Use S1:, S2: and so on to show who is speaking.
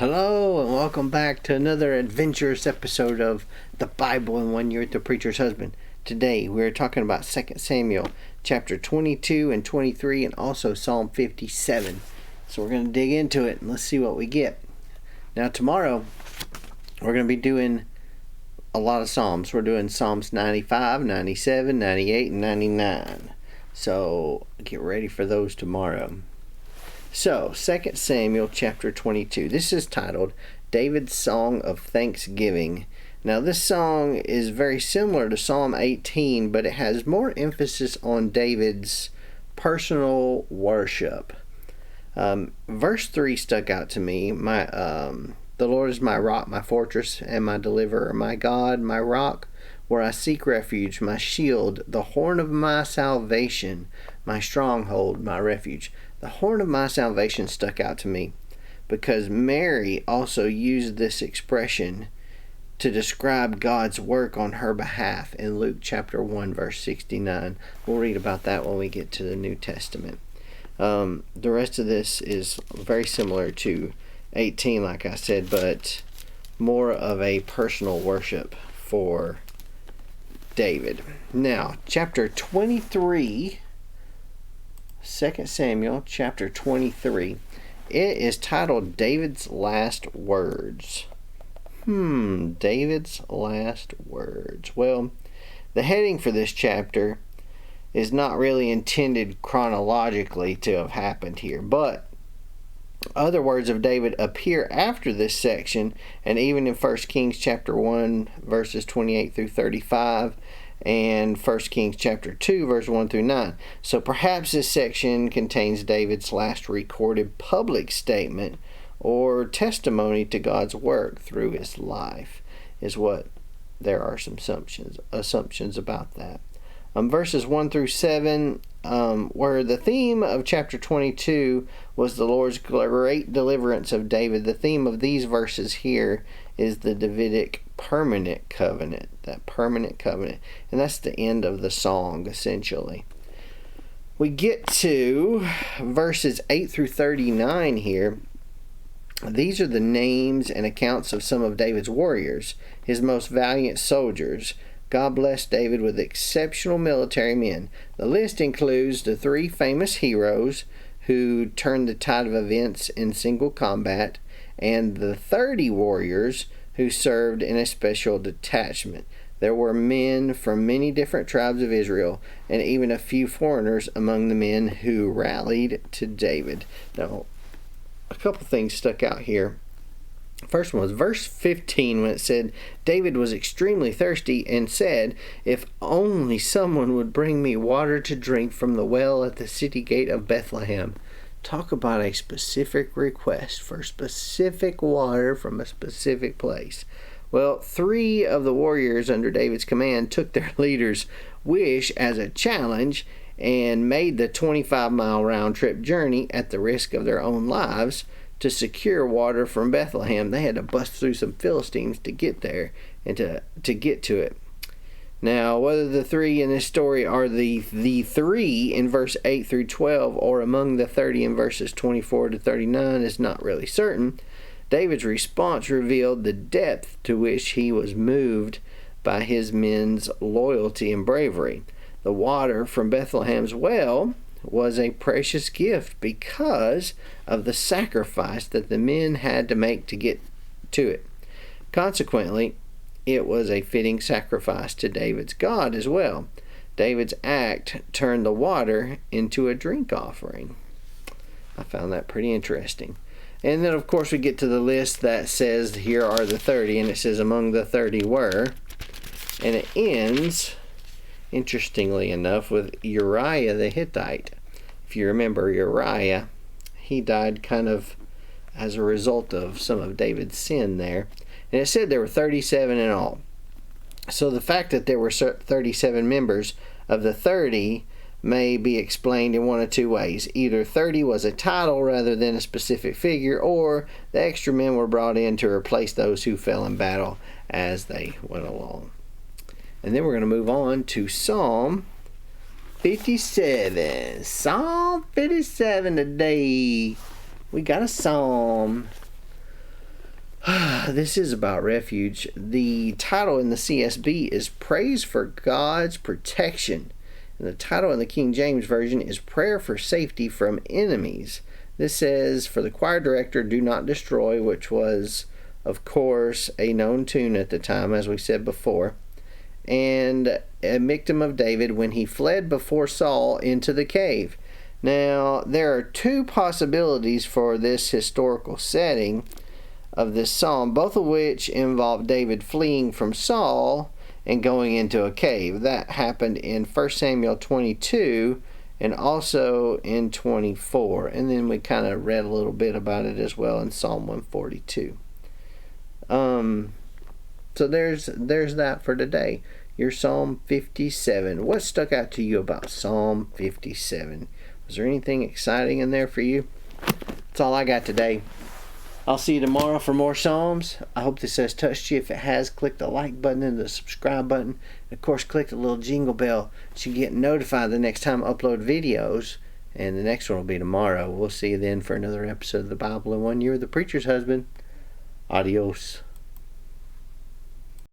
S1: Hello, and welcome back to another adventurous episode of The Bible in 1 Year with the Preacher's Husband. Today, we're talking about 2 Samuel, chapter 22 and 23, and also Psalm 57. So we're going to dig into it, and let's see what we get. Now, tomorrow, we're going to be doing a lot of Psalms. We're doing Psalms 95, 97, 98, and 99. So, get ready for those tomorrow. So, 2 Samuel chapter 22. This is titled David's Song of Thanksgiving. Now, this song is very similar to Psalm 18, but it has more emphasis on David's personal worship. Verse 3 stuck out to me. The Lord is my rock, my fortress, and my deliverer, my God, my rock, where I seek refuge, my shield, the horn of my salvation, my stronghold, my refuge. The horn of my salvation stuck out to me because Mary also used this expression to describe God's work on her behalf in Luke chapter 1, verse 69. We'll read about that when we get to the New Testament. The rest of this is very similar to 18, like I said, but more of a personal worship for David. Now, chapter 23, 2 Samuel chapter 23. It is titled David's Last Words. David's last words. Well, the heading for this chapter is not really intended chronologically to have happened here, but other words of David appear after this section, and even in 1 Kings chapter 1 verses 28 through 35 and 1 Kings chapter 2 verse 1 through 9. So perhaps this section contains David's last recorded public statement or testimony to God's work through his life, is what there are some assumptions about that. Verses 1 through 7, where the theme of chapter 22 was the Lord's great deliverance of David. The theme of these verses here is the Davidic permanent covenant, that permanent covenant. And that's the end of the song, essentially. We get to verses 8 through 39 here. These are the names and accounts of some of David's warriors, his most valiant soldiers. God blessed David with exceptional military men. The list includes the 3 famous heroes who turned the tide of events in single combat, and the 30 warriors who served in a special detachment. There were men from many different tribes of Israel, and even a few foreigners among the men who rallied to David. Now, a couple things stuck out here. First one was verse 15, when it said, David was extremely thirsty and said, if only someone would bring me water to drink from the well at the city gate of Bethlehem. Talk about a specific request for specific water from a specific place. Well, 3 of the warriors under David's command took their leader's wish as a challenge and made the 25-mile round-trip journey at the risk of their own lives to secure water from Bethlehem. They had to bust through some Philistines to get there and to get to it. Now, whether the 3 in this story are the 3 in verse 8 through 12 or among the 30 in verses 24 to 39 is not really certain. David's response revealed the depth to which he was moved by his men's loyalty and bravery. The water from Bethlehem's well was a precious gift because of the sacrifice that the men had to make to get to it. Consequently, it was a fitting sacrifice to David's God as well. David's act turned the water into a drink offering. I found that pretty interesting. And then, of course, we get to the list that says, here are the 30, and it says, among the 30 were. And it ends, interestingly enough, with Uriah the Hittite. If you remember Uriah, he died kind of as a result of some of David's sin there. And it said there were 37 in all. So the fact that there were 37 members of the 30 may be explained in one of 2 ways. Either 30 was a title rather than a specific figure, or the extra men were brought in to replace those who fell in battle as they went along. And then we're going to move on to Psalm 57. Psalm 57 today. We got a psalm. This is about refuge. The title in the CSB is Praise for God's Protection. And the title in the King James Version is Prayer for Safety from Enemies. This says, for the choir director, Do Not Destroy, which was, of course, a known tune at the time, as we said before. And a Michtam of David when he fled before Saul into the cave. Now, there are two possibilities for this historical setting of this psalm, both of which involve David fleeing from Saul and going into a cave. That happened in 1 Samuel 22 and also in 24. And then we kind of read a little bit about it as well in Psalm 142. So there's that for today. Your Psalm 57. What stuck out to you about Psalm 57? Was there anything exciting in there for you? That's all I got today. I'll see you tomorrow for more Psalms. I hope this has touched you. If it has, click the like button and the subscribe button. And of course, click the little jingle bell so you get notified the next time I upload videos. And the next one will be tomorrow. We'll see you then for another episode of the Bible in 1 Year with the Preacher's Husband. Adios.